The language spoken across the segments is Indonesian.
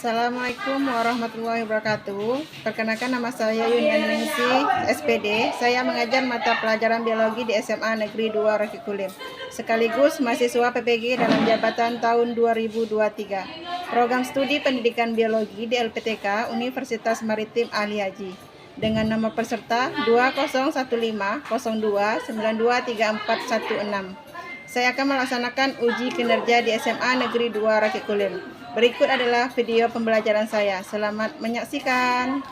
Assalamualaikum warahmatullahi wabarakatuh. Perkenalkan, nama saya Yunian Ningsi, SPD. Saya mengajar mata pelajaran biologi di SMA Negeri 2 Rafiq Kulim, sekaligus mahasiswa PPG dalam jabatan tahun 2023. Program studi pendidikan biologi di LPTK Universitas Maritim Ali Haji dengan nomor peserta 201502923416. Saya akan melaksanakan uji kinerja di SMA Negeri 2 Rafiq Kulim. Berikut adalah video pembelajaran saya. Selamat menyaksikan.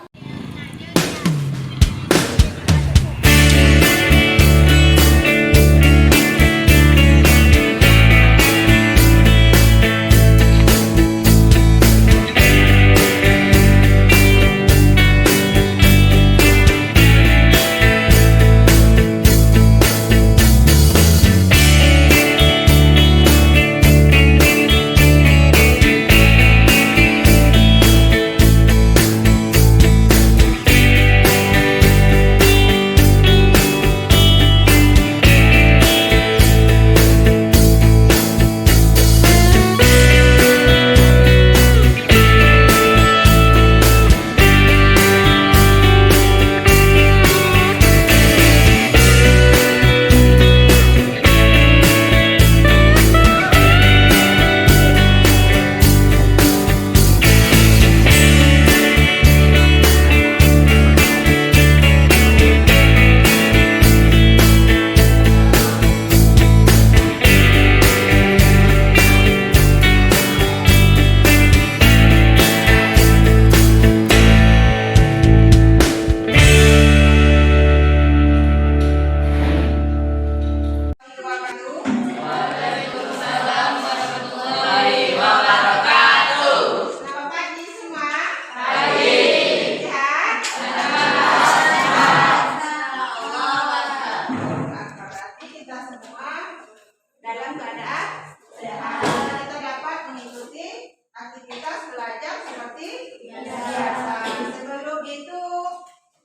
Dalam keadaan sehat, kita dapat mengikuti aktivitas belajar seperti biasa. Sebelum itu,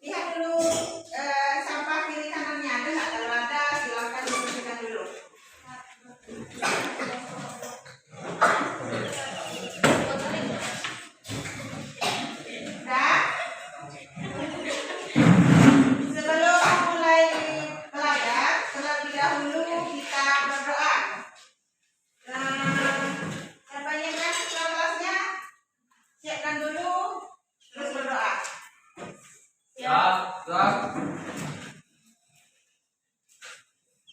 lihat dulu sampah kiri kanannya ada nggak? Kalau ada, silakan dibersihkan dulu. Nah, sebelum mulai belajar, terlebih dahulu kita berdoa. Siapa yang masuk ke kelasnya? Siapkan dulu, terus berdoa. Siap.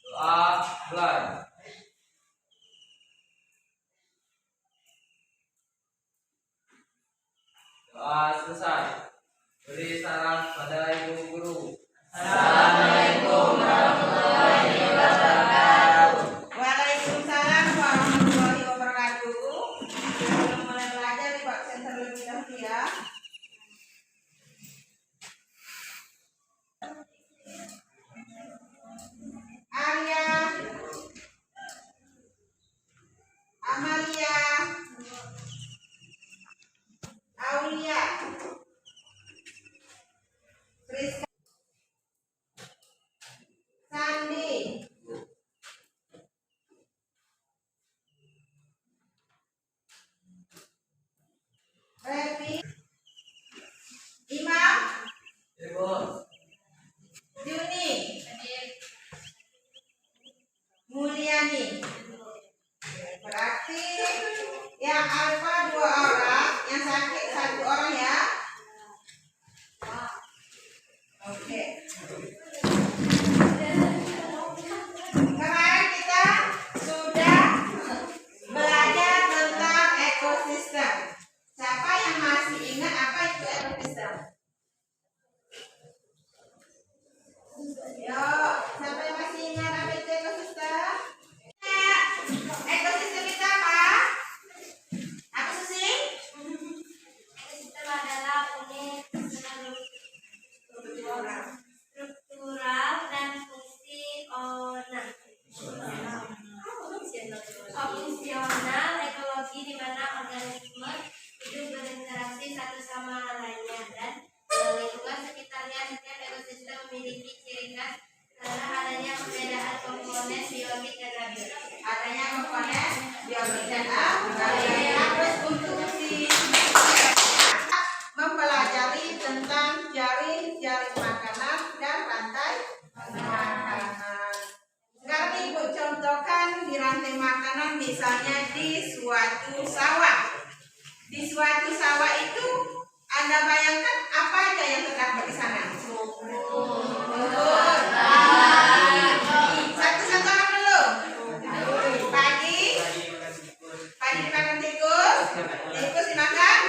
Doa mulai. Doa selesai. Beri salam pada ibu guru. Assalamualaikum warahmatullahi wabarakatuh. Waalaikumsalam warahmatullahi wabarakatuh. Sebelum mulai belajar, di absen terlebih dahulu ya. Arya, Amalia, Aulia, Rizka, Sandi, Revi, Imam, Ibu. Juni, Mulyani. Berarti yang alfa 2 orang, yang sakit 1 orang ya. Oke. Kemarin kita sudah belajar tentang ekosistem. Siapa yang masih ingat apa itu ekosistem? Yuk, siapa yang masih ingat apa itu ekosistem? Ekosistem itu apa? Apa sih? di suatu sawah. Di suatu sawah itu Anda bayangkan apa aja yang terdapat di sana? Betul. Satu-satu orang dulu. Padi. Padi dimakan tikus. Tikus dimakan.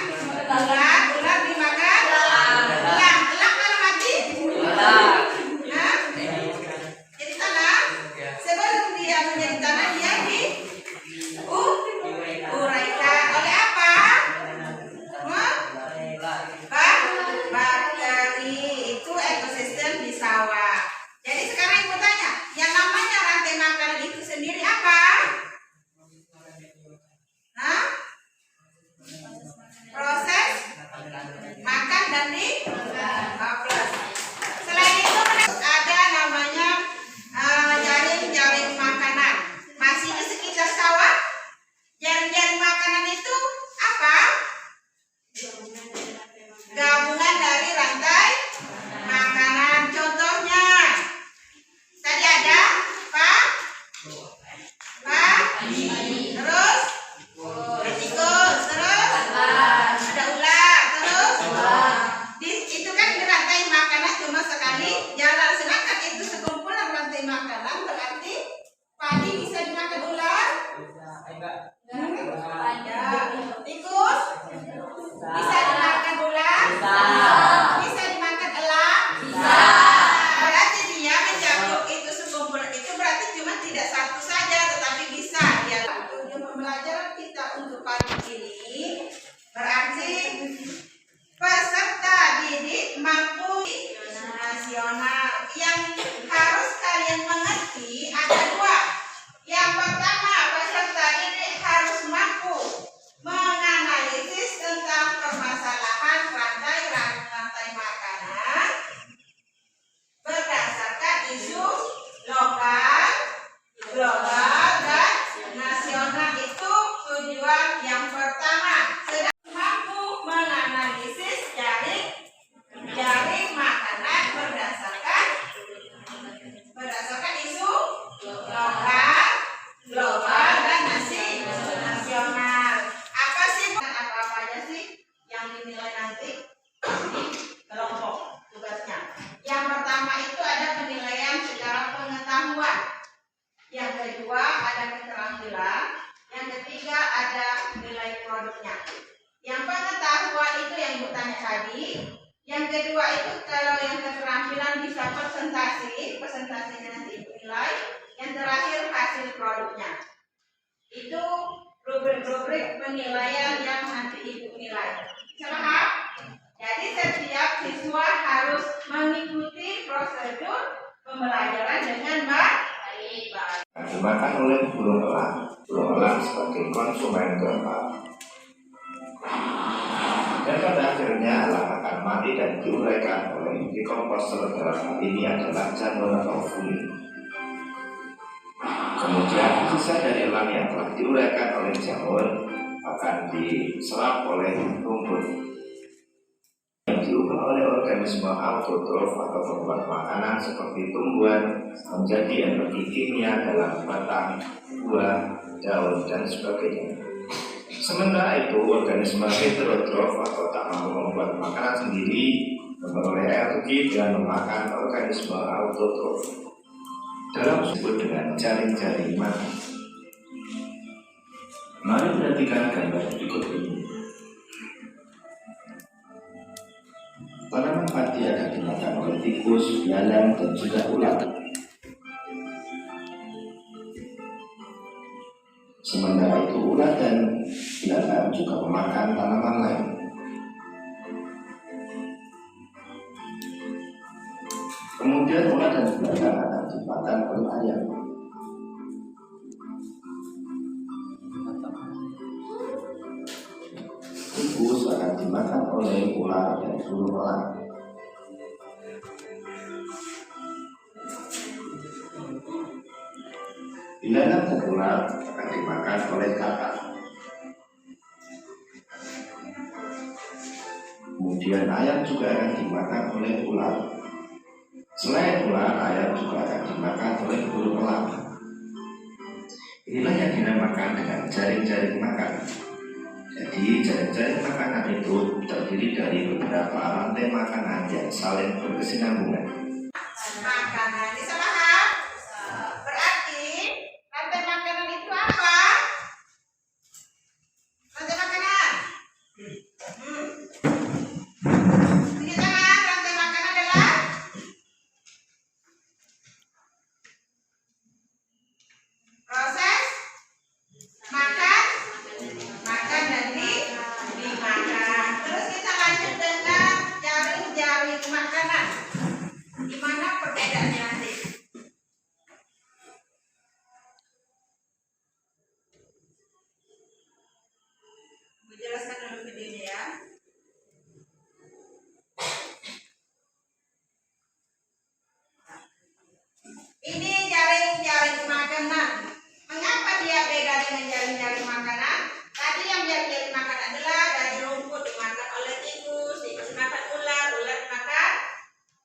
Ular. Ular dimakan. Elang. Elang mana mati? Hah? Jadi tanah. Sebelum dia menjadi tanah dia diuraikan oleh apa? Bakteri. Itu ekosistem di sawah. Jadi sekarang ibu tanya, yang namanya rantai makanan itu sendiri apa? Hah? Proses makan dan dihapus. Selain itu ada namanya jaring-jaring makanan. Masih di sekitar sawah. Jaring-jaring makanan itu apa? Gabungan dari rantai makanan. Contohnya tadi ada terus tikus, terus ada ular, terus itu kan rantai makanan cuma sekali jalan. Sedangkan itu sekumpulan rantai makanan, berarti padi bisa dimakan ular. Ada tikus bisa dimakan ular, bisa dimakan elang. Berarti dia mencakup itu sekumpulan itu, berarti cuma tidak satu saja, tetapi bisa dia. Tujuan pembelajaran kita untuk pagi ini berarti peserta didik mampu nasional. Yang harus kalian mengerti ada dua. Yang pertama, peserta didik harus mampu menganalisis tentang permasalahan rantai makanan berdasarkan isu lokal, global, dan nasional. Itu tujuan yang pertama. Sedang mampu menganalisis jaring makanan berdasarkan isu lokal, global, dan nasional. Apa sih apa aja sih yang dinilai nanti di kelompok tugasnya? Yang pertama itu ada penilaian secara pengetahuan. Yang kedua ada keterampilan. Yang ketiga ada nilai produknya. Yang pengetahuan itu yang Ibu tanya tadi. Yang kedua itu kalau yang keterampilan bisa presentasinya nanti Ibu nilai. Yang terakhir hasil produknya. Itu rubrik-rubrik penilaian yang nanti Ibu nilai. Bisa paham? Jadi setiap siswa harus mengikuti prosedur pembelajaran dengan baik. Dimakan oleh burung elang. Burung elang sebagai konsumen keempat. Dan pada akhirnya elang akan mati dan diuraikan oleh dekomposer. Dalam hal ini adalah jamur atau fuli. Kemudian sisa dari elang yang telah diuraikan oleh jamur akan diserap oleh rumput. Yang diubah oleh organisme autotrof atau pembuat makanan seperti tumbuhan menjadi energi kimia dalam batang, buah, daun, dan sebagainya. Sementara itu, organisme heterotrof atau tak mampu membuat makanan sendiri memperoleh energi dengan memakan organisme autotrof. Dalam disebut dengan jaring-jaring makan. Mari perhatikan gambar berikut ini. Tanaman padi akan dimakan oleh tikus, belalang, dan juga ular. Sementara itu ular dan belalang juga memakan tanaman lain. Kemudian ular dan belalang akan dimakan oleh ayam. Tikus akan dimakan oleh ular dan burung elang. Belalang dan ular akan dimakan oleh kakak. Kemudian ayam juga akan dimakan oleh ular. Selain ular, ayam juga akan dimakan oleh burung elang. Inilah yang dinamakan dengan jaring-jaring makanan. Jadi jaring-jaring makanan itu terdiri dari beberapa rantai makanan yang saling berkesinambungan. Makanan bisa paham? Berarti rantai makanan itu apa? Rantai makanan. Ini tangan, rantai makanan adalah proses makan, makan dan dimakan. Terus kita lanjut dengan jaring-jaring makanan. Gimana perbedaannya nanti? Gue jelaskan dulu videonya ya. Ini jaring-jaring makanan. Mengapa dia beda dengan jaring-jaring makanan? Tadi yang jaring-jaring makanan adalah dari rumput dimakan oleh tikus, tikus dimakan ular, ular dimakan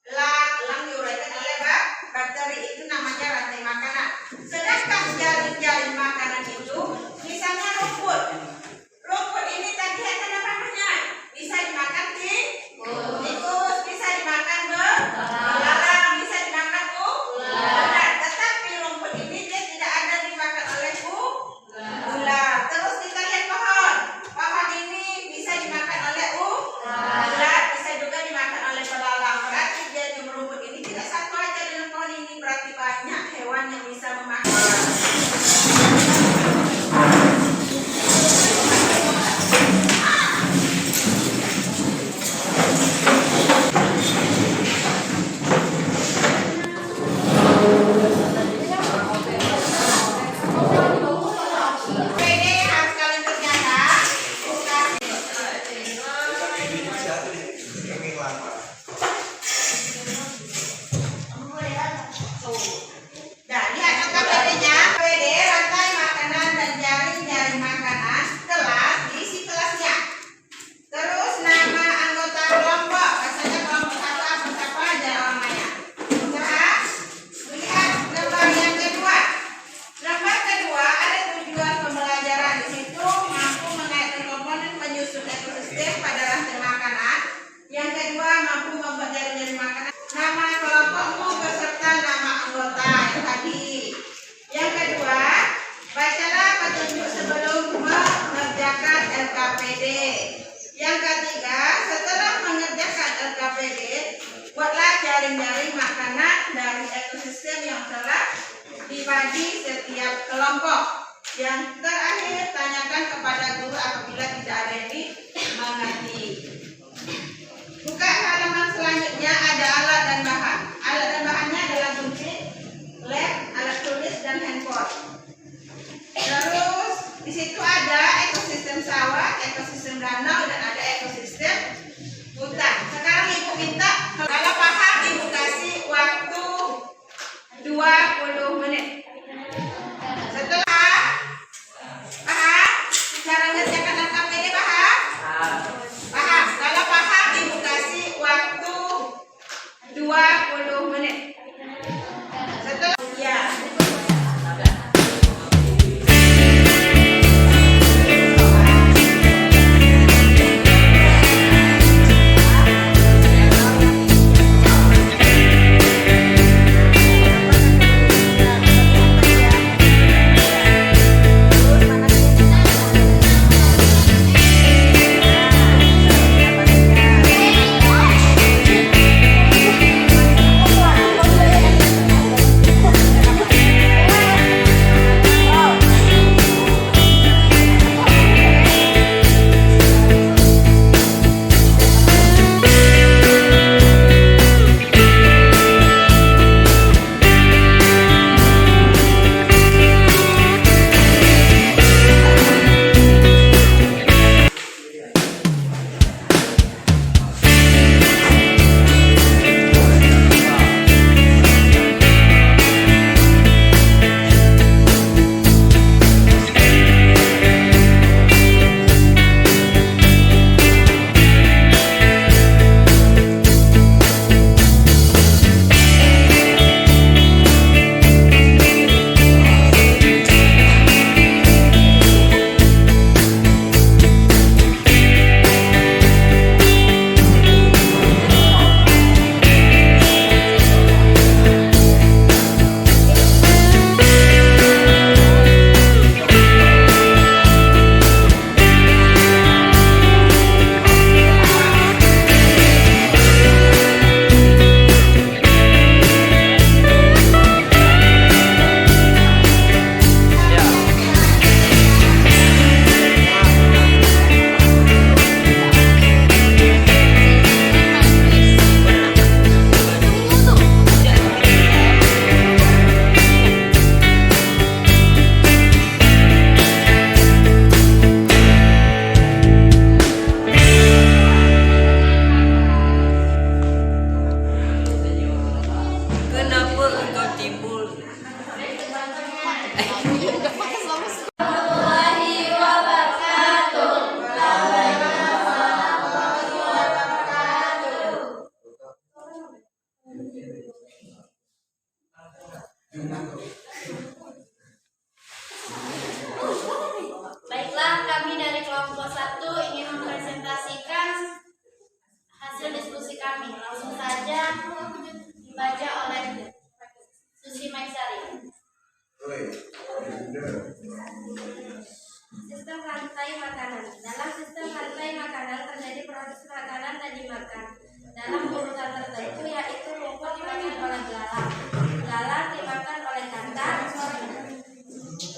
elang, elang diuraikan oleh bakteri. Itu namanya rantai makanan. Sedangkan jaring-jaring makanan itu misalnya rumput. Rumput ini tadi ada namanya. Bisa dimakan tikus, bisa dimakan belalang, bisa dimakan ular. Tetapi rumput ini dia tidak ada dimakan oleh ular. Terus kita lihat pohon. Pohon ini bisa dimakan oleh ular, bisa juga dimakan oleh belalang. Berarti jadi rumput ini tidak satu aja dengan pohon ini, berarti banyak hewan yang bisa memakan. PD harus kalian kerjakan. Nah, lihat angka PD-nya. PD rantai makanan dan jaring-jaring makanan, kelas diisi kelasnya. Terus nama anggota kelompok, misalnya kelompok satu apa siapa aja namanya. Usaha. Lihat gambar yang kedua. Gambar kedua ada tujuan pembelajaran. Di situ mampu mengaitkan komponen penyusun ekosistem pada rantai makanan. Yang kedua mampu membuat jaring-jaring makanan. Nama kelompokmu beserta nama anggota yang tadi. Yang kedua, bacalah petunjuk sebelum mengerjakan LKPD. Yang ketiga, setelah mengerjakan LKPD, buatlah jaring-jaring makanan dari ekosistem yang telah dibagi setiap kelompok. Yang terakhir, tanyakan kepada guru apabila tidak ada yang dimengerti. Buka halaman selanjutnya, ada alat dan bahan. Alat dan bahannya adalah gunting, lem, alat tulis, dan handphone. Terus di situ ada ekosistem sawah, ekosistem danau, dan ada ekosistem hutan. Sekarang ibu minta, kalau paham ibu kasih waktu 20 menit. Setelah paham cara mengerjakan LKPD, paham? makanan. Dalam sistem rantai makanan terjadi produksi makanan dan dimakan dalam urutan tertentu, yaitu rumput dimakan oleh belalang, belalang dimakan oleh katak,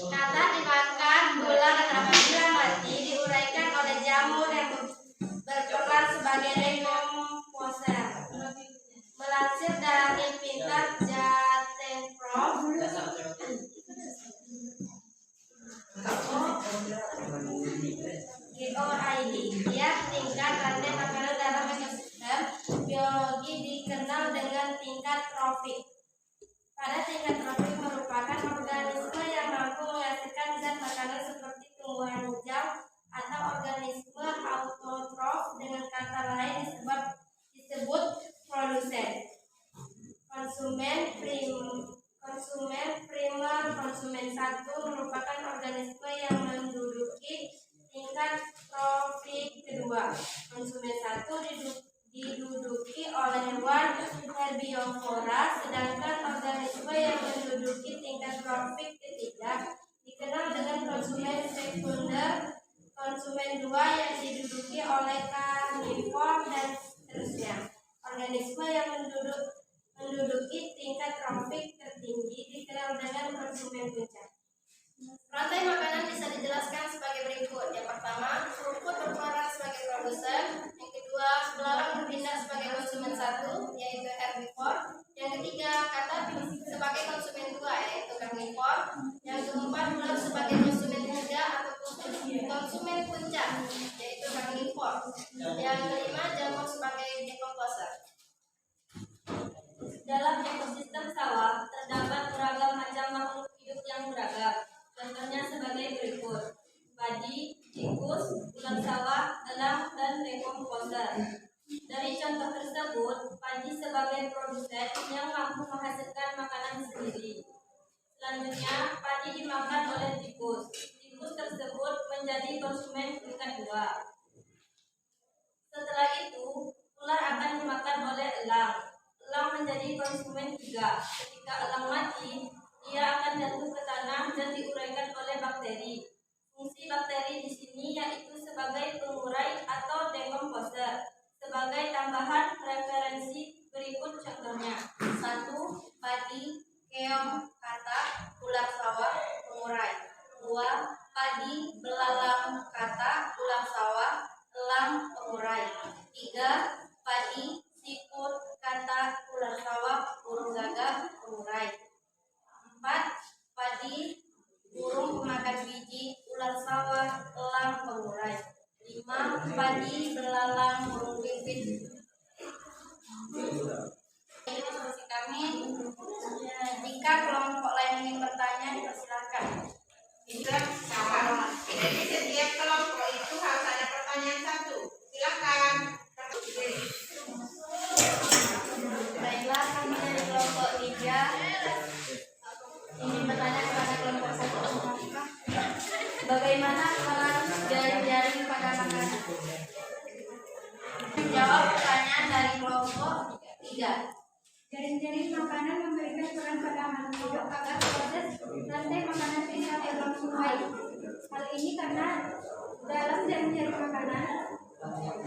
katak dimakan ular, dan apabila mati diuraikan oleh jamur yang berperan sebagai dekomposer. Melansir dari Pintar Jatenprof, GOID, dia tingkat rantai makanan dalam ekosistem biologi dikenal dengan tingkat trofik. Pada tingkat trofik merupakan organisme yang mampu menghasilkan zat makanan seperti tumbuhan hijau atau organisme autotrof, dengan kata lain disebut produsen. Konsumen primer, konsumen satu merupakan organisme yang menduduki tingkat trofik kedua. Konsumen satu diduduki oleh hewan herbiovora, sedangkan organisme yang menduduki tingkat trofik ketiga dikenal dengan konsumen sekunder. Konsumen dua yang diduduki oleh karnivor, dan seterusnya. Organisme yang menduduki tingkat trofik tertinggi dikenal dengan konsumen puncak. Rantai makanan bisa dijelaskan sebagai berikut. Yang pertama, rumput berperan sebagai produsen. Yang kedua, belalang bertindak sebagai konsumen satu, yaitu herbivor. Yang ketiga, katak sebagai konsumen dua, yaitu karnivor. Yang keempat, ular sebagai konsumen tiga atau konsumen puncak, yaitu karnivor. Yang kelima, jamur sebagai dekomposer. Dalam ekosistem sawah terdapat beragam macam makhluk hidup yang beragam. Contohnya sebagai berikut: padi, tikus, ulat sawah, elang, dan dekomposer. Dari contoh tersebut, padi sebagai produsen yang mampu menghasilkan makanan sendiri. Selanjutnya, padi dimakan oleh tikus. Tikus tersebut menjadi konsumen tingkat dua. Setelah itu, ular akan dimakan oleh elang. Elang menjadi konsumen tiga. Ketika elang mati, ia akan jatuh ke tanah dan diuraikan oleh bakteri. Fungsi bakteri di sini yaitu sebagai pengurai atau dekomposer. Sebagai tambahan referensi berikut contohnya: 1. Padi, keong, katak, ulat sawah, pengurai. 2. Padi, belalang, katak, ulat sawah, elang, pengurai. 3. Padi, siput, katak, ulat sawah, burung gagak, pengurai. 4. Padi, burung pemakan biji, ulat sawah, elang, pengurai. 5. Padi, belalang, burung pipit. Ini diskusi kami. Jika kelompok lain ingin bertanya, dipersilakan. Jadi setiap kelompok itu harus ada pertanyaan satu. Silakan. Baiklah, kami dari kelompok 3 ingin bertanya kepada kelompok 1. Bagaimana peran jaring-jaring pada makanan? Menjawab pertanyaan dari kelompok 3. Jaring-jaring makanan memberikan peran pada makhluk hidup agar proses rantai makanan bisa berlangsung baik. Hal ini karena dalam jaring-jaring makanan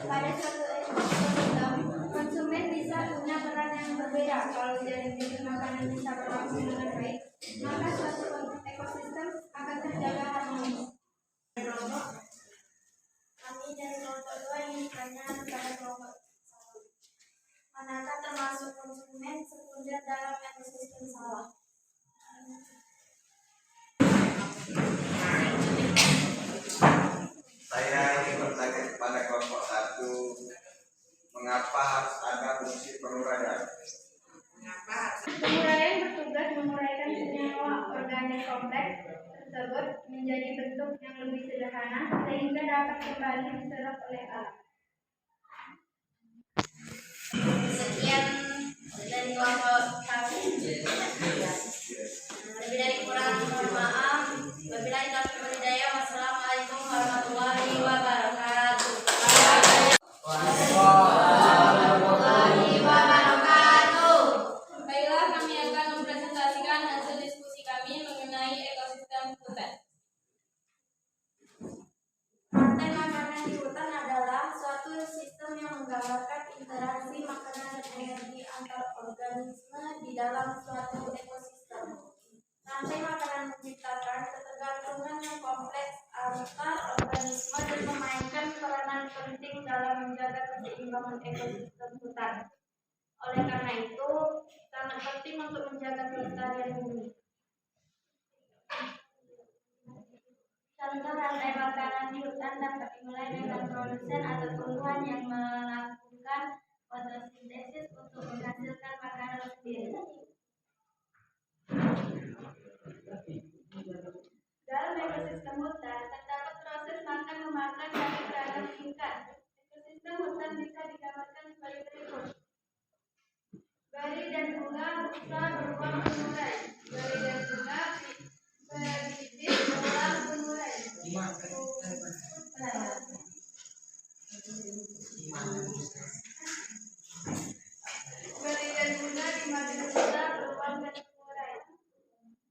pada suatu ekosistem, konsumen bisa punya peran yang berbeda. Kalau jaring-jaring makanan bisa berlangsung dengan baik, maka suatu ekosistem akan terjaga harmonis. Kami dari kelompok 2 ingin bertanya kepada kelompok 1. Manakah termasuk konsumen sekunder dalam ekosistem sawah? Saya ingin bertanya kepada kelompok 1, mengapa harus ada fungsi penguraian? Penguraian bertugas menguraikan senyawa organik kompleks tersebut menjadi bentuk yang lebih sederhana sehingga dapat kembali diserap oleh alam. Sekian dari kelompok kami. Lebih dari kurang mohon maaf. Wabillahi taufiq wal hidayah. Wassalamualaikum warahmatullahi wabarakatuh. Baiklah, kami akan mempresentasikan hasil diskusi kami mengenai ekosistem hutan. interaksi makanan dan energi antar organisme di dalam suatu ekosistem. Rantai makanan menciptakan ketergantungan yang kompleks antar organisme dan memainkan peranan penting dalam menjaga keseimbangan ekosistem hutan. Oleh karena itu, sangat penting untuk menjaga kelestarian bumi. Contoh rantai makanan di hutan dapat dimulai dengan produsen atau tumbuhan yang melakukan fotosintesis untuk menghasilkan makanan sendiri. Dalam ekosistem hutan, terdapat proses makan memakan dari beragam tingkat. Ekosistem hutan bisa digambarkan sebagai berikut. Beri dan bunga rusa beruang pengurai. Beri dan bunga berbibit beruang pengurai. Beri dan bunga dimakan rusa beruang dan pengurai.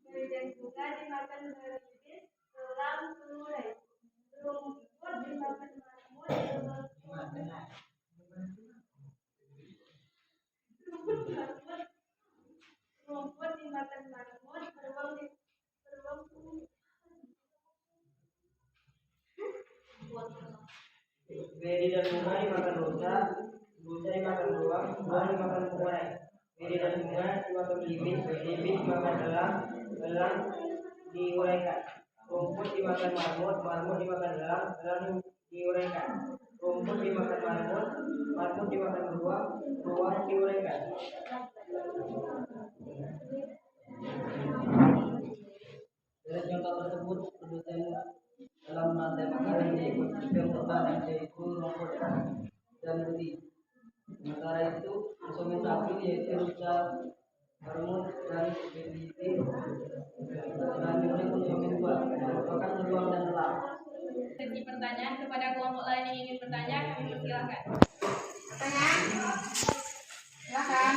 Beri dan bunga dimakan berbibit beruang pengurai. Rumput dimakan marmut beruang pengurai. Rumput dimakan marmut, beruang Beri dan bunga dimakan rusa, rusa dimakan beruang, beruang dimakan pengurai. Beri dan bunga dimakan bibit, bibit dimakan elang, elang diuraikan. Rumput dimakan marmut, marmut dimakan elang, elang diuraikan. Rumput dimakan marmut, marmut dimakan beruang, beruang diuraikan. Dari contoh tersebut, produsen dalam rantai makanan di ekosistem hutan yaitu rumput dan budi. Sementara itu, konsumen satu yaitu rusa, marmut, dan bibit. Selanjutnya konsumen dua merupakan beruang dan elang. Sesi pertanyaan kepada kelompok lain yang ingin bertanya, kami persilahkan. Pertanyaan? Silakan.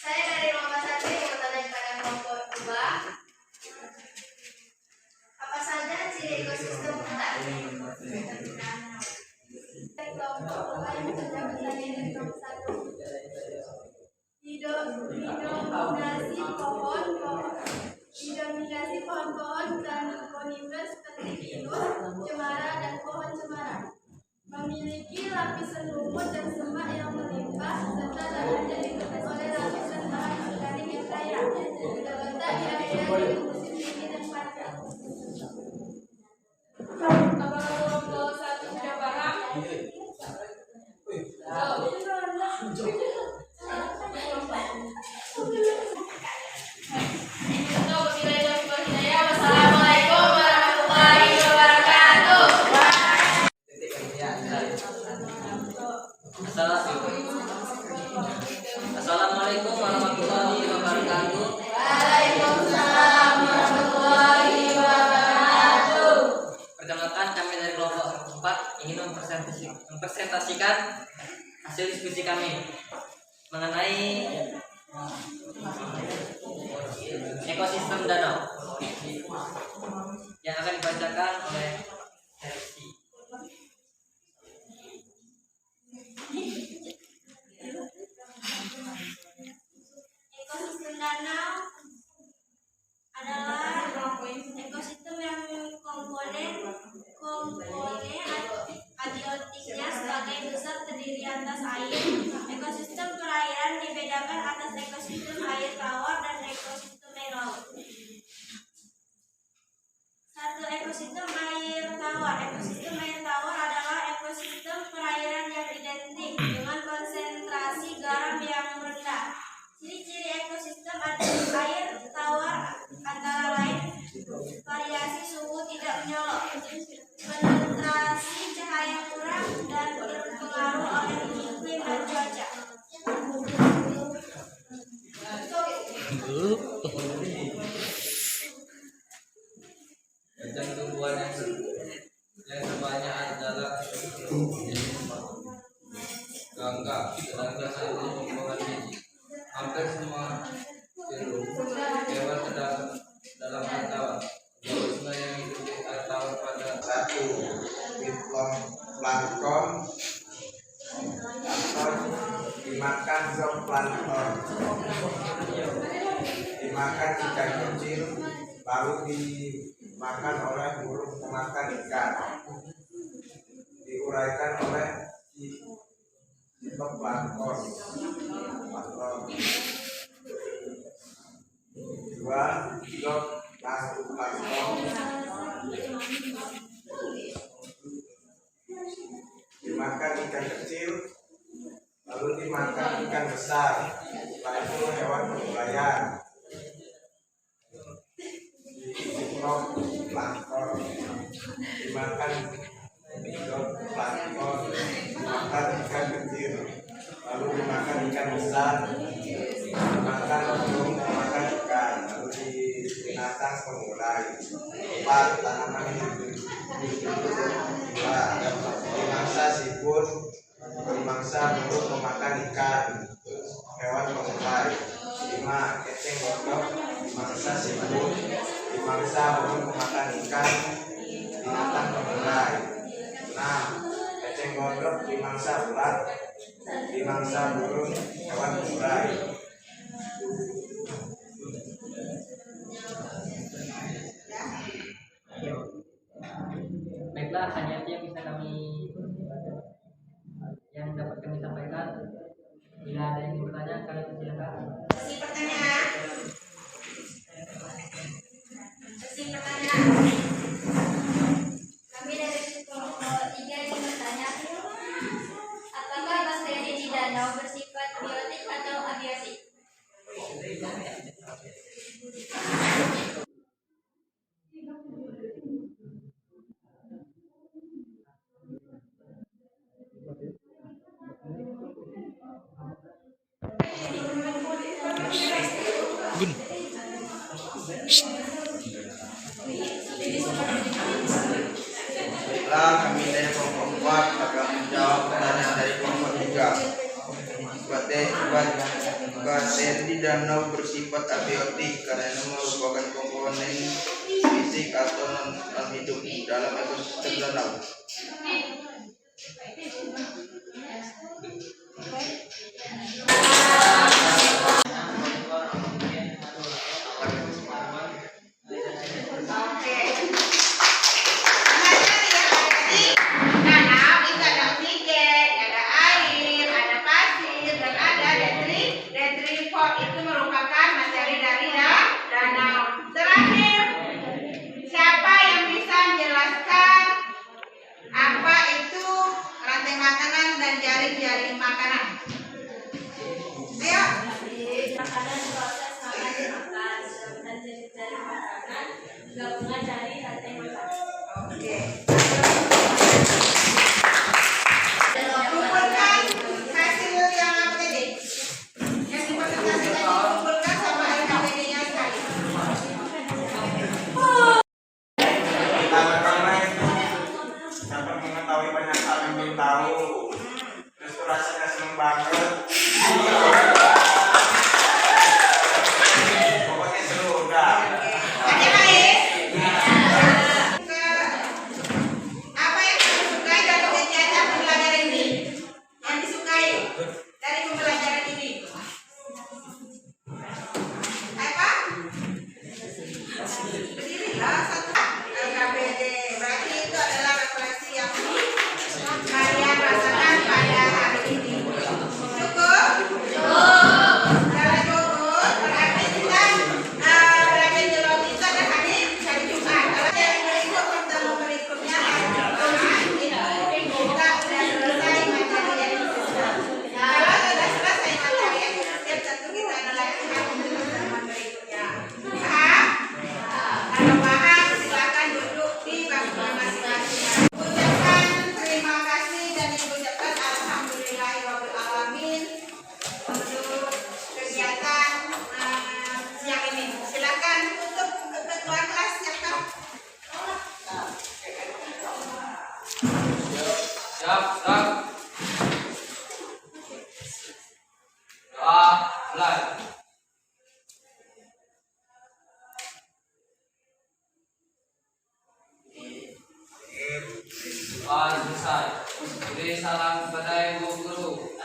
Saya dari lomba 1 yang bertanya kepada kelompok 2. Apa saja ciri ekosistem hutan? Kelompok 2 yang sudah bertanya dari kelompok 1. Didominasi pohon-pohon dan konifers seperti pinus, cemara, dan pohon cemara. Memiliki lapisan lumut dan semak yang melimpah serta dahannya ditutup oleh lapisan bahan organik yang kaya. Terletak di area di musim dingin dan panjang. Apakah kelompok 1 sudah paham? Wassalamualaikum warahmatullahi wabarakatuh. Assalamualaikum warahmatullahi wabarakatuh. Waalaikumsalam warahmatullahi wabarakatuh. Perkenalkan, kami dari kelompok 4 ingin mempresentasikan hasil diskusi kami mengenai ekosistem danau yang akan dibacakan oleh Hersi. Ekosistem danau adalah ekosistem yang komponen abiotiknya sebagai besar terdiri atas air. Ekosistem perairan dibedakan atas ekosistem air tawar dan ekosistem air laut. 1. Ekosistem air tawar. Ekosistem air tawar adalah ekosistem perairan yang identik dengan konsentrasi garam yang rendah. Ciri-ciri ekosistem air tawar antara lain variasi suhu tidak menyolok, penetrasi cahaya kurang, dan terpengaruh oleh iklim dan cuaca. Dan tumbuhan yang sebanyak yang kecil lalu dimakan oleh burung pemakan ikan. Diuraikan oleh zooplankton. Dua, zooplankton dimakan ikan kecil lalu dimakan ikan besar, setelah itu hewan berlayar. Zooplankton dimakan zooplankton dimakan ikan kecil lalu dimakan ikan besar, dimakan burung pemakan ikan, lalu di binatang pengurai. 4, tanaman hidup. 2, dimangsa siput, dimangsa burung pemakan ikan, hewan pengurai. 5, eceng gondok, dimangsa siput, dimangsa burung pemakan ikan, binatang pengurai. 6, eceng gondok dimangsa ulat, dimangsa burung, hewan pengurai. Baiklah, hanya itu yang dapat kami sampaikan. Bila ada yang bertanya, kalian silakan. Sesi pertanyaan. Kami dari kelompok 3 ingin bertanya, apakah bakteri di danau bersifat biotik atau abiotik? Baiklah, kami dari kelompok 4 akan menjawab pertanyaan dari kelompok 3. Bakteri di danau bersifat abiotik karena merupakan komponen fisik atau non-hidup dalam ekosistem danau. Danau itu ada oksigen, ada air, ada pasir, dan ada detritivor. Itu merupakan materi dari danau. Terakhir, siapa yang bisa menjelaskan apa itu rantai makanan dan jaring-jaring makanan? Ayo. Makanan proses makan makan dan dari makanan gabungan dari rantai makanan. Oke. Kumpulkan hasil yang apa tadi? Yang dipresentasikan dikumpulkan sama LKPD-nya sekali. Pertama-tama itu dapat mengetahui banyak hal yang belum tahu, terus rasanya seneng banget. Pokoknya seru udah. Ada lain? Apa yang kamu sukai dari kegiatan pembelajaran ini? Yang disukai dari pembelajaran ini? Apa? Berdirilah satu. LKPD. Berarti itu adalah refleksi yang kalian rasakan pada hari ini. Cukup? Kalau cukup, berarti kita belajar geologi itu ada hari Jumat. Kalau yang berikut pertemuan berikutnya hari Jumat itu kita sudah selesai materi yang disusun. Kalau sudah selesai materi yang disusun, tentu kita ada lagi pertemuan berikutnya. Paham? Kalau paham, silakan duduk di bangku masing-masing. Ucapkan terima kasih dan diucapkan alhamdulillahirobbilalamin untuk kegiatan siang ini. Silakan untuk ketua kelas silakan. Siap. Doa, mulai. Doa selesai. Beri salam kepada ibu guru.